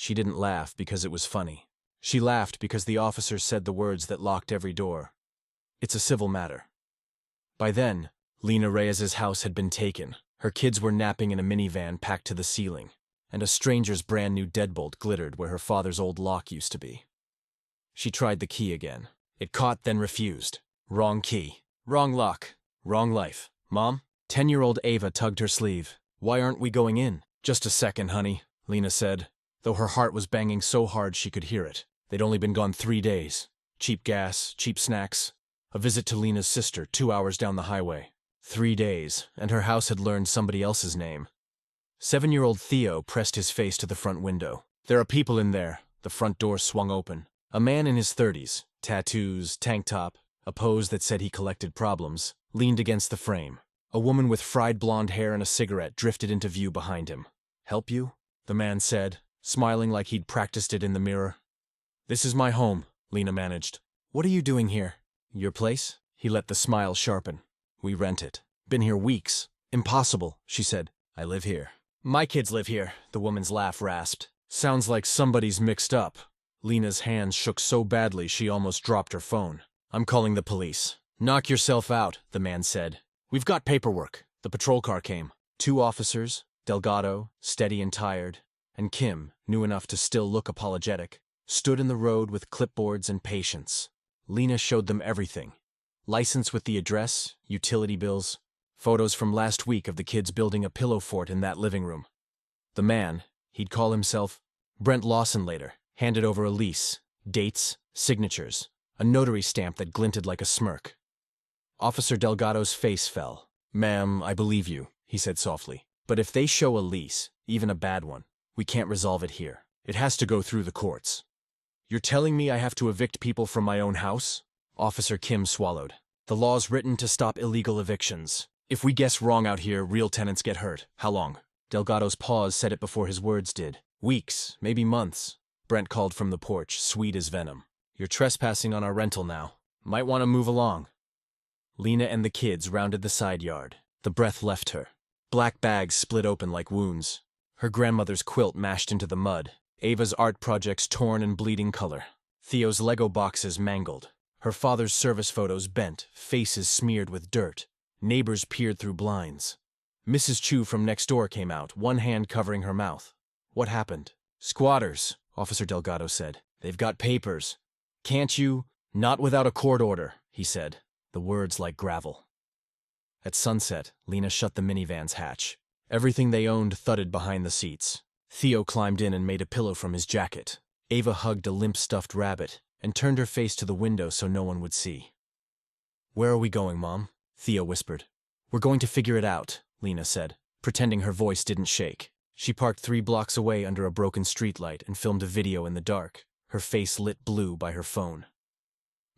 She didn't laugh because it was funny. She laughed because the officer said the words that locked every door. It's a civil matter. By then, Lena Reyes's house had been taken. Her kids were napping in a minivan packed to the ceiling, and a stranger's brand new deadbolt glittered where her father's old lock used to be. She tried the key again. It caught, then refused. Wrong key. Wrong lock. Wrong life. Mom? 10-year-old Ava tugged her sleeve. Why aren't we going in? Just a second, honey, Lena said, though her heart was banging so hard she could hear it. They'd only been gone 3 days. Cheap gas, cheap snacks, a visit to Lena's sister 2 hours down the highway. 3 days, and her house had learned somebody else's name. 7-year-old Theo pressed his face to the front window. There are people in there. The front door swung open. A man in his 30s, tattoos, tank top, a pose that said he collected problems, leaned against the frame. A woman with fried blonde hair and a cigarette drifted into view behind him. Help you? The man said, smiling like he'd practiced it in the mirror. This is my home, Lena managed. What are you doing here? Your place? He let the smile sharpen. We rent it. Been here weeks. Impossible, she said. I live here. My kids live here, the woman's laugh rasped. Sounds like somebody's mixed up. Lena's hands shook so badly she almost dropped her phone. I'm calling the police. Knock yourself out, the man said. We've got paperwork. The patrol car came. 2 officers, Delgado, steady and tired, and Kim, new enough to still look apologetic, stood in the road with clipboards and patience. Lena showed them everything. License with the address, utility bills, photos from last week of the kids building a pillow fort in that living room. The man, he'd call himself Brent Lawson later, handed over a lease, dates, signatures, a notary stamp that glinted like a smirk. Officer Delgado's face fell. Ma'am, I believe you, he said softly. But if they show a lease, even a bad one, we can't resolve it here. It has to go through the courts. You're telling me I have to evict people from my own house? Officer Kim swallowed. The law's written to stop illegal evictions. If we guess wrong out here, real tenants get hurt. How long? Delgado's pause said it before his words did. Weeks, maybe months. Brent called from the porch, sweet as venom. You're trespassing on our rental now. Might want to move along. Lena and the kids rounded the side yard. The breath left her. Black bags split open like wounds. Her grandmother's quilt mashed into the mud. Ava's art projects torn and bleeding color. Theo's Lego boxes mangled. Her father's service photos bent, faces smeared with dirt. Neighbors peered through blinds. Mrs. Chu from next door came out, one hand covering her mouth. What happened? Squatters, Officer Delgado said. They've got papers. Can't you? Not without a court order, he said, the words like gravel. At sunset, Lena shut the minivan's hatch. Everything they owned thudded behind the seats. Theo climbed in and made a pillow from his jacket. Ava hugged a limp stuffed rabbit and turned her face to the window so no one would see. Where are we going, Mom? Theo whispered. We're going to figure it out, Lena said, pretending her voice didn't shake. She parked 3 blocks away under a broken streetlight and filmed a video in the dark, her face lit blue by her phone.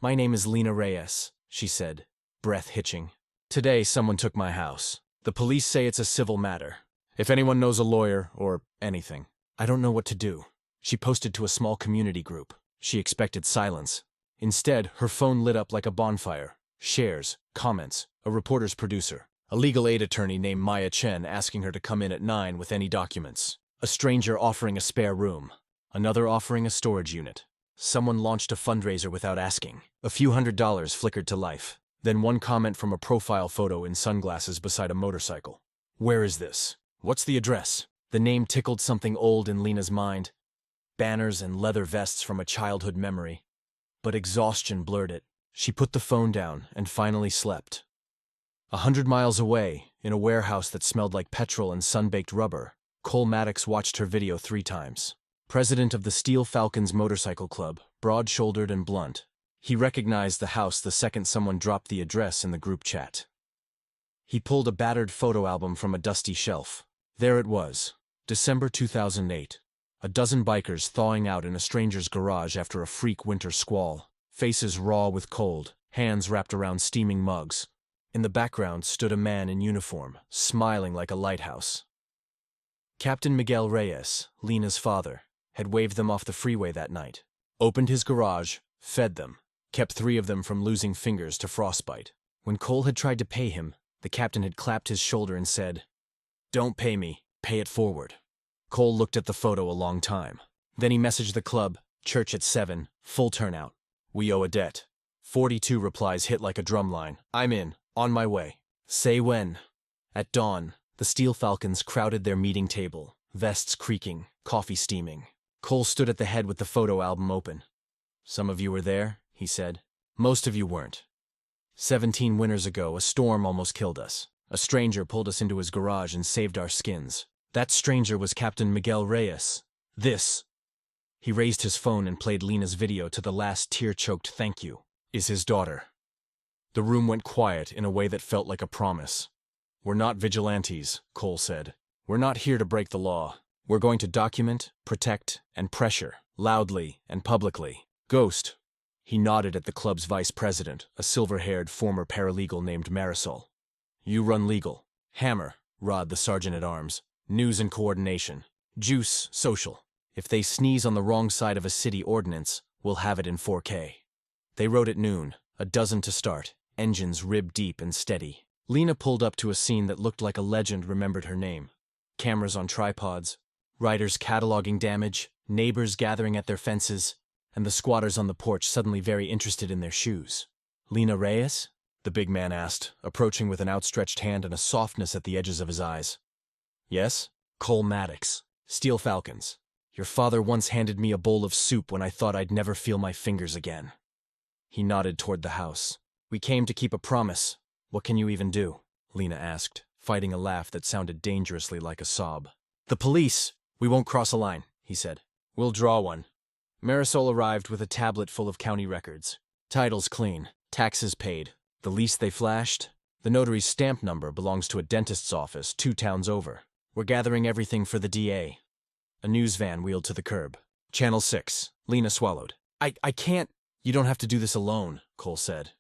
My name is Lena Reyes, she said, breath hitching. Today someone took my house. The police say it's a civil matter. If anyone knows a lawyer, or anything, I don't know what to do. She posted to a small community group. She expected silence. Instead, her phone lit up like a bonfire. Shares, comments, a reporter's producer, a legal aid attorney named Maya Chen asking her to come in at 9 with any documents, a stranger offering a spare room, another offering a storage unit. Someone launched a fundraiser without asking. A few $100s flickered to life. Then one comment from a profile photo in sunglasses beside a motorcycle. Where is this? What's the address? The name tickled something old in Lena's mind. Banners and leather vests from a childhood memory. But exhaustion blurred it. She put the phone down and finally slept. 100 miles away, in a warehouse that smelled like petrol and sun-baked rubber, Cole Maddox watched her video 3 times. President of the Steel Falcons Motorcycle Club, broad-shouldered and blunt. He recognized the house the second someone dropped the address in the group chat. He pulled a battered photo album from a dusty shelf. There it was, December 2008. A dozen bikers thawing out in a stranger's garage after a freak winter squall, faces raw with cold, hands wrapped around steaming mugs. In the background stood a man in uniform, smiling like a lighthouse. Captain Miguel Reyes, Lena's father, had waved them off the freeway that night, opened his garage, fed them, kept 3 of them from losing fingers to frostbite. When Cole had tried to pay him, the captain had clapped his shoulder and said, "Don't pay me, pay it forward." Cole looked at the photo a long time. Then he messaged the club, church at 7, full turnout. We owe a debt. 42 replies hit like a drumline. I'm in, on my way. Say when. At dawn, the Steel Falcons crowded their meeting table, vests creaking, coffee steaming. Cole stood at the head with the photo album open. Some of you were there, he said. Most of you weren't. 17 winters ago, a storm almost killed us. A stranger pulled us into his garage and saved our skins. That stranger was Captain Miguel Reyes. This, he raised his phone and played Lena's video to the last tear-choked thank you, is his daughter. The room went quiet in a way that felt like a promise. We're not vigilantes, Cole said. We're not here to break the law. We're going to document, protect, and pressure, loudly and publicly. Ghost. He nodded at the club's vice president, a silver-haired former paralegal named Marisol. You run legal. Hammer, Rod the sergeant-at-arms. News and coordination. Juice, social. If they sneeze on the wrong side of a city ordinance, we'll have it in 4K. They rode at noon, a dozen to start, engines rib deep and steady. Lena pulled up to a scene that looked like a legend remembered her name. Cameras on tripods, riders cataloging damage, neighbors gathering at their fences, and the squatters on the porch suddenly very interested in their shoes. Lena Reyes? The big man asked, approaching with an outstretched hand and a softness at the edges of his eyes. Yes? Cole Maddox. Steel Falcons. Your father once handed me a bowl of soup when I thought I'd never feel my fingers again. He nodded toward the house. We came to keep a promise. What can you even do? Lena asked, fighting a laugh that sounded dangerously like a sob. The police! We won't cross a line, he said. We'll draw one. Marisol arrived with a tablet full of county records. Titles clean, taxes paid. The lease they flashed? The notary's stamp number belongs to a dentist's office 2 towns over. We're gathering everything for the DA. A news van wheeled to the curb. Channel 6. Lena swallowed. I can't. You don't have to do this alone, Cole said.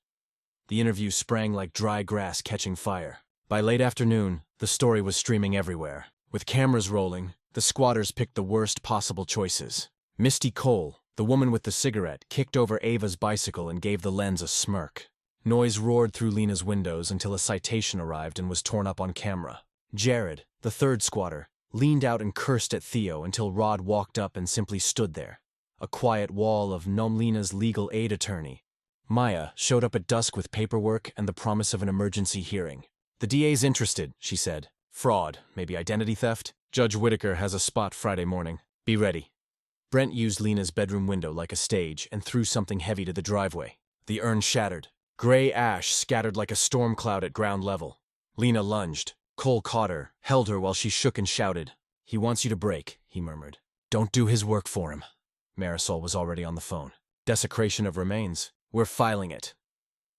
The interview sprang like dry grass catching fire. By late afternoon, the story was streaming everywhere. With cameras rolling, the squatters picked the worst possible choices. Misty Cole, the woman with the cigarette, kicked over Ava's bicycle and gave the lens a smirk. Noise roared through Lena's windows until a citation arrived and was torn up on camera. Jared, the third squatter, leaned out and cursed at Theo until Rod walked up and simply stood there. A quiet wall of Lena's legal aid attorney. Maya showed up at dusk with paperwork and the promise of an emergency hearing. The DA's interested, she said. Fraud, maybe identity theft. Judge Whitaker has a spot Friday morning. Be ready. Brent used Lena's bedroom window like a stage and threw something heavy to the driveway. The urn shattered. Gray ash scattered like a storm cloud at ground level. Lena lunged. Cole caught her, held her while she shook and shouted. He wants you to break, he murmured. Don't do his work for him. Marisol was already on the phone. Desecration of remains. We're filing it.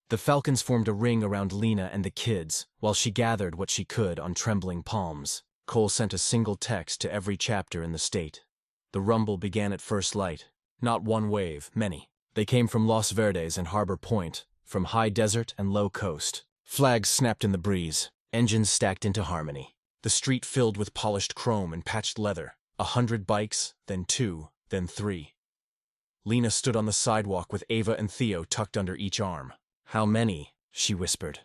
The Falcons formed a ring around Lena and the kids, while she gathered what she could on trembling palms. Cole sent a single text to every chapter in the state. The rumble began at first light. Not one wave, many. They came from Los Verdes and Harbor Point, from high desert and low coast. Flags snapped in the breeze, engines stacked into harmony. The street filled with polished chrome and patched leather. 100 bikes, then 2, then 3. Lena stood on the sidewalk with Ava and Theo tucked under each arm. How many? She whispered.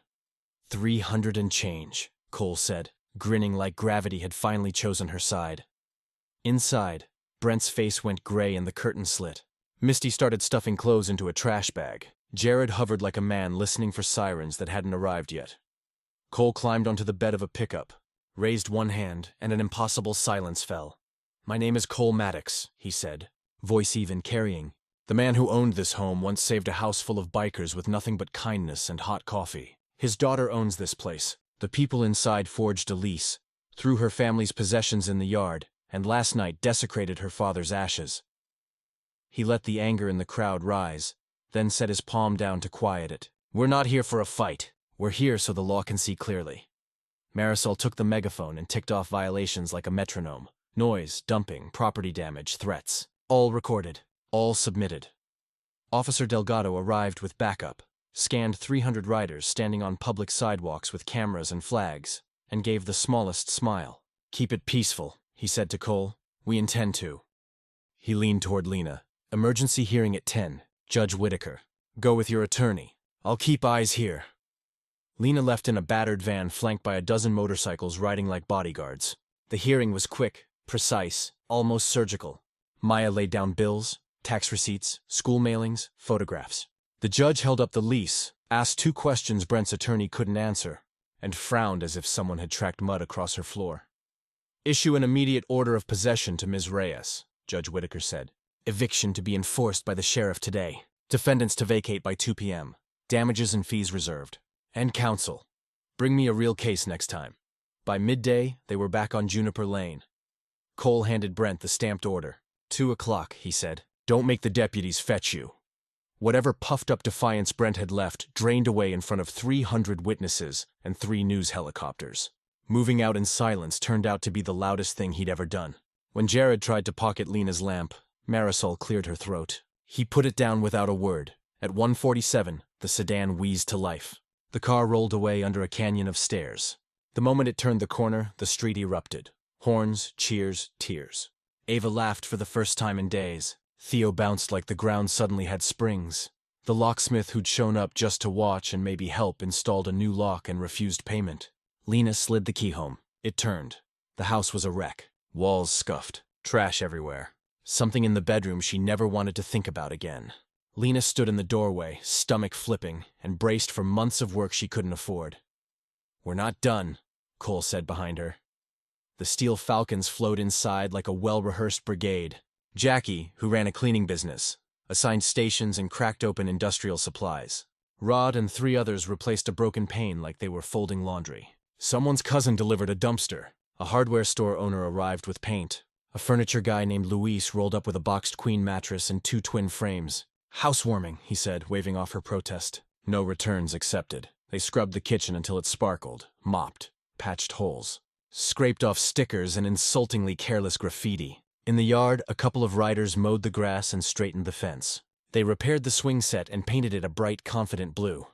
300 and change, Cole said, grinning like gravity had finally chosen her side. Inside, Brent's face went gray and the curtain slit. Misty started stuffing clothes into a trash bag. Jared hovered like a man listening for sirens that hadn't arrived yet. Cole climbed onto the bed of a pickup, raised one hand, and an impossible silence fell. My name is Cole Maddox, he said, voice even carrying. The man who owned this home once saved a house full of bikers with nothing but kindness and hot coffee. His daughter owns this place. The people inside forged a lease, threw her family's possessions in the yard, and last night desecrated her father's ashes. He let the anger in the crowd rise, then set his palm down to quiet it. We're not here for a fight. We're here so the law can see clearly. Marisol took the megaphone and ticked off violations like a metronome. Noise, dumping, property damage, threats. All recorded. All submitted. Officer Delgado arrived with backup, scanned 300 riders standing on public sidewalks with cameras and flags, and gave the smallest smile. Keep it peaceful, he said to Cole. We intend to. He leaned toward Lena. Emergency hearing at 10. Judge Whitaker. Go with your attorney. I'll keep eyes here. Lena left in a battered van flanked by a dozen motorcycles riding like bodyguards. The hearing was quick, precise, almost surgical. Maya laid down bills, tax receipts, school mailings, photographs. The judge held up the lease, asked 2 questions Brent's attorney couldn't answer, and frowned as if someone had tracked mud across her floor. "Issue an immediate order of possession to Ms. Reyes," Judge Whitaker said. "Eviction to be enforced by the sheriff today. Defendants to vacate by 2 p.m. Damages and fees reserved. And counsel. Bring me a real case next time." By midday, they were back on Juniper Lane. Cole handed Brent the stamped order. 2 o'clock, he said. "Don't make the deputies fetch you." Whatever puffed-up defiance Brent had left drained away in front of 300 witnesses and 3 news helicopters. Moving out in silence turned out to be the loudest thing he'd ever done. When Jared tried to pocket Lena's lamp, Marisol cleared her throat. He put it down without a word. At 1:47, the sedan wheezed to life. The car rolled away under a canyon of stairs. The moment it turned the corner, the street erupted. Horns, cheers, tears. Ava laughed for the first time in days. Theo bounced like the ground suddenly had springs. The locksmith who'd shown up just to watch and maybe help installed a new lock and refused payment. Lena slid the key home. It turned. The house was a wreck. Walls scuffed. Trash everywhere. Something in the bedroom she never wanted to think about again. Lena stood in the doorway, stomach flipping, and braced for months of work she couldn't afford. "We're not done," Cole said behind her. The steel falcons flowed inside like a well-rehearsed brigade. Jackie, who ran a cleaning business, assigned stations and cracked open industrial supplies. Rod and 3 others replaced a broken pane like they were folding laundry. Someone's cousin delivered a dumpster. A hardware store owner arrived with paint. A furniture guy named Luis rolled up with a boxed queen mattress and 2 twin frames. "Housewarming," he said, waving off her protest. No returns accepted. They scrubbed the kitchen until it sparkled, mopped, patched holes, scraped off stickers and insultingly careless graffiti. In the yard, a couple of riders mowed the grass and straightened the fence. They repaired the swing set and painted it a bright, confident blue.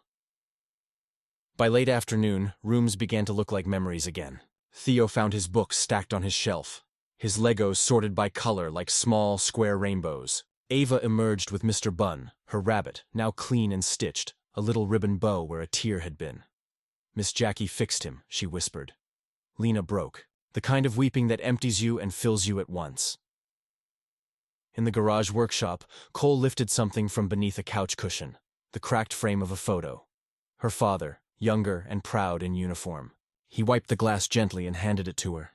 By late afternoon, rooms began to look like memories again. Theo found his books stacked on his shelf, his Legos sorted by color like small, square rainbows. Ava emerged with Mr. Bunn, her rabbit, now clean and stitched, a little ribbon bow where a tear had been. "Miss Jackie fixed him," she whispered. Lena broke. The kind of weeping that empties you and fills you at once. In the garage workshop, Cole lifted something from beneath a couch cushion, the cracked frame of a photo. Her father, younger and proud in uniform. He wiped the glass gently and handed it to her.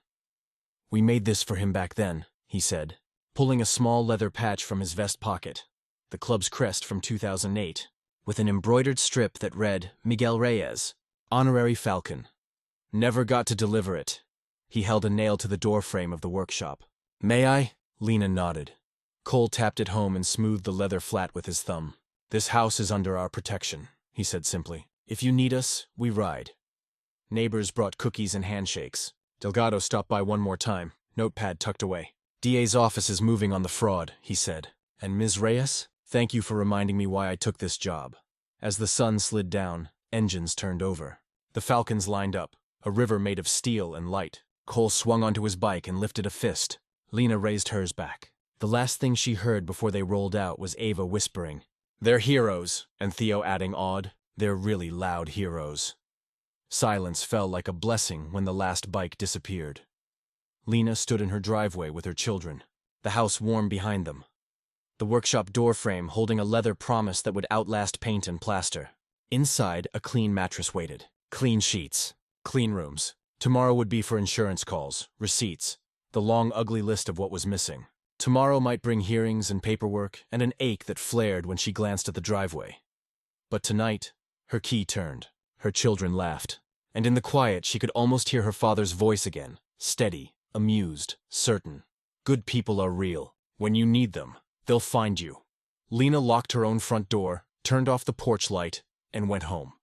"We made this for him back then," he said, pulling a small leather patch from his vest pocket, the club's crest from 2008, with an embroidered strip that read, "Miguel Reyes, Honorary Falcon." "Never got to deliver it." He held a nail to the doorframe of the workshop. "May I?" Lena nodded. Cole tapped it home and smoothed the leather flat with his thumb. "This house is under our protection," he said simply. "If you need us, we ride." Neighbors brought cookies and handshakes. Delgado stopped by one more time, notepad tucked away. "DA's office is moving on the fraud," he said. "And Ms. Reyes, thank you for reminding me why I took this job." As the sun slid down, engines turned over. The Falcons lined up, a river made of steel and light. Cole swung onto his bike and lifted a fist. Lena raised hers back. The last thing she heard before they rolled out was Ava whispering, "They're heroes," and Theo adding awed, "They're really loud heroes." Silence fell like a blessing when the last bike disappeared. Lena stood in her driveway with her children, the house warm behind them. The workshop doorframe holding a leather promise that would outlast paint and plaster. Inside, a clean mattress waited. Clean sheets. Clean rooms. Tomorrow would be for insurance calls, receipts, the long ugly list of what was missing. Tomorrow might bring hearings and paperwork and an ache that flared when she glanced at the driveway. But tonight, her key turned. Her children laughed. And in the quiet, she could almost hear her father's voice again, steady, amused, certain. Good people are real. When you need them, they'll find you. Lena locked her own front door, turned off the porch light, and went home.